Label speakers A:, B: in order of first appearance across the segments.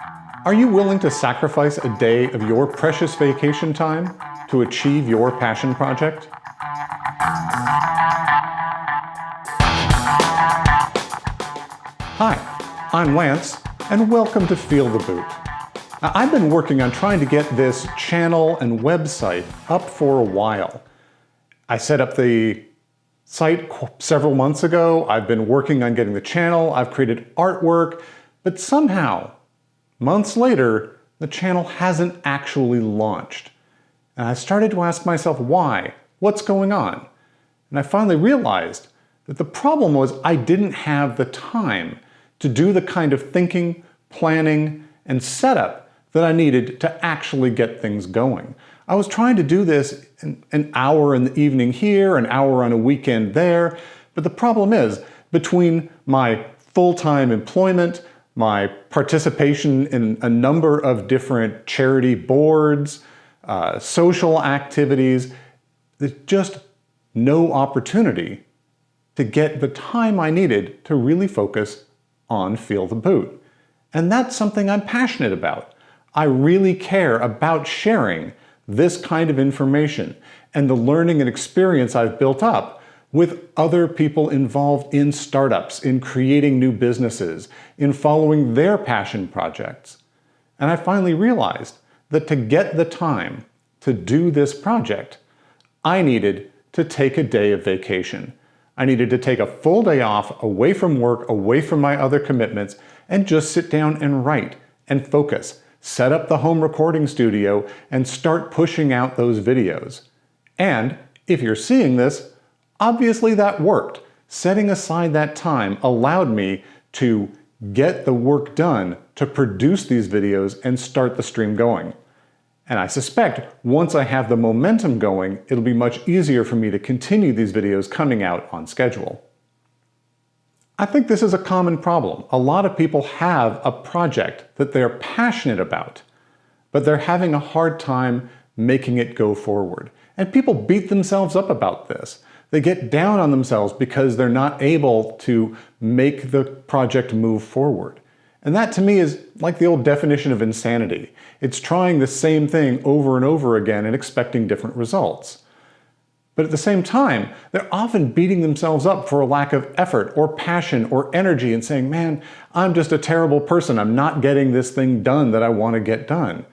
A: Are you willing to sacrifice a day of your precious vacation time to achieve your passion project? Hi, I'm Lance, and welcome to Feel the Boot. Now, I've been working on trying to get this channel and website up for a while. I set up the site several months ago. I've been working on getting the channel. I've created artwork, but somehow, months later, the channel hasn't actually launched. And I started to ask myself why, what's going on? And I finally realized that the problem was I didn't have the time to do the kind of thinking, planning, and setup that I needed to actually get things going. I was trying to do this in an hour in the evening here, an hour on a weekend there, but the problem is, between my full-time employment, my participation in a number of different charity boards, social activities, there's just no opportunity to get the time I needed to really focus on Feel the Boot. And that's something I'm passionate about. I really care about sharing this kind of information and the learning and experience I've built up with other people involved in startups, in creating new businesses, in following their passion projects. And I finally realized that to get the time to do this project, I needed to take a day of vacation. I needed to take a full day off away from work, away from my other commitments, and just sit down and write and focus. Set up the home recording studio and start pushing out those videos. And if you're seeing this, obviously that worked. Setting aside that time allowed me to get the work done to produce these videos and start the stream going. And I suspect once I have the momentum going, it'll be much easier for me to continue these videos coming out on schedule. I think this is a common problem. A lot of people have a project that they're passionate about, but they're having a hard time making it go forward. And people beat themselves up about this. They get down on themselves because they're not able to make the project move forward. And that to me is like the old definition of insanity. It's trying the same thing over and over again and expecting different results. But at the same time, they're often beating themselves up for a lack of effort or passion or energy and saying, man, I'm just a terrible person. I'm not getting this thing done that I want to get done.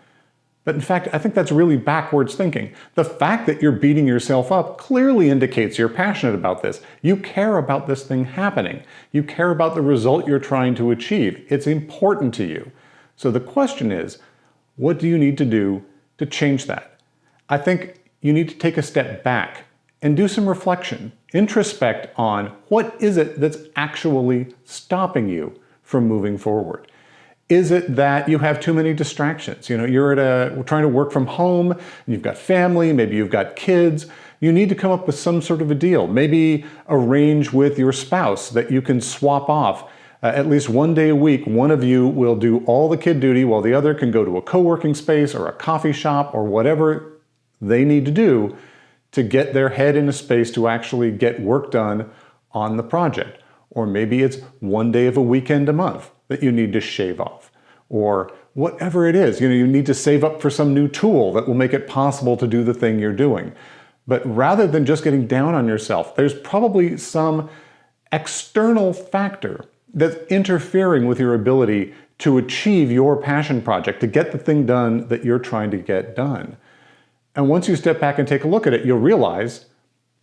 A: But in fact, I think that's really backwards thinking. The fact that you're beating yourself up clearly indicates you're passionate about this. You care about this thing happening. You care about the result you're trying to achieve. It's important to you. So the question is, what do you need to do to change that? I think you need to take a step back and do some reflection, introspect on what is it that's actually stopping you from moving forward. Is it that you have too many distractions? You're trying to work from home, and you've got family, maybe you've got kids. You need to come up with some sort of a deal. Maybe arrange with your spouse that you can swap off. At least one day a week, one of you will do all the kid duty while the other can go to a co-working space or a coffee shop or whatever they need to do to get their head in a space to actually get work done on the project. Or maybe it's one day of a weekend a month that you need to shave off. Or whatever it is, you need to save up for some new tool that will make it possible to do the thing you're doing. But rather than just getting down on yourself, there's probably some external factor that's interfering with your ability to achieve your passion project, to get the thing done that you're trying to get done. And once you step back and take a look at it, you'll realize,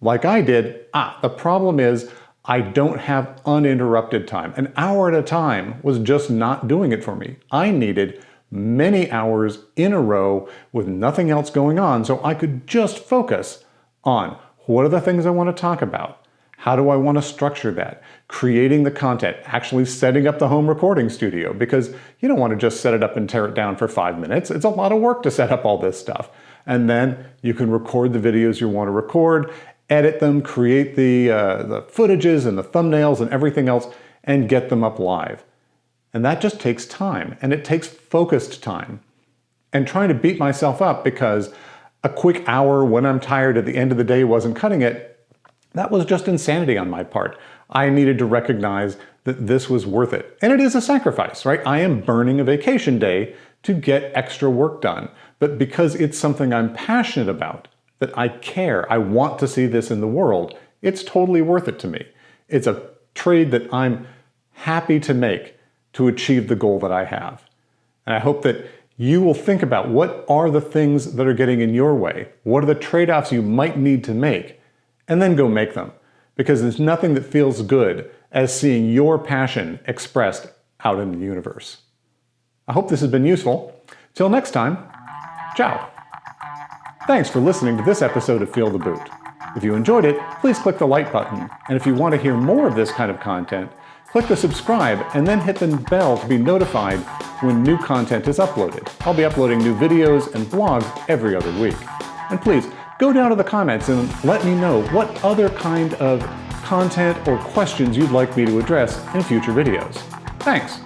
A: like I did, the problem is I don't have uninterrupted time. An hour at a time was just not doing it for me. I needed many hours in a row with nothing else going on so I could just focus on what are the things I want to talk about? How do I want to structure that? Creating the content, actually setting up the home recording studio, because you don't want to just set it up and tear it down for 5 minutes. It's a lot of work to set up all this stuff. And then you can record the videos you want to record, edit them, create the footages and the thumbnails and everything else, and get them up live. And that just takes time, and it takes focused time. And trying to beat myself up because a quick hour when I'm tired at the end of the day wasn't cutting it, that was just insanity on my part. I needed to recognize that this was worth it. And it is a sacrifice, right? I am burning a vacation day to get extra work done. But because it's something I'm passionate about, that I care, I want to see this in the world, it's totally worth it to me. It's a trade that I'm happy to make to achieve the goal that I have. And I hope that you will think about what are the things that are getting in your way, what are the trade-offs you might need to make, and then go make them. Because there's nothing that feels good as seeing your passion expressed out in the universe. I hope this has been useful. Till next time, ciao. Thanks for listening to this episode of Feel the Boot. If you enjoyed it, please click the like button. And if you want to hear more of this kind of content, click the subscribe and then hit the bell to be notified when new content is uploaded. I'll be uploading new videos and blogs every other week. And please, go down to the comments and let me know what other kind of content or questions you'd like me to address in future videos. Thanks.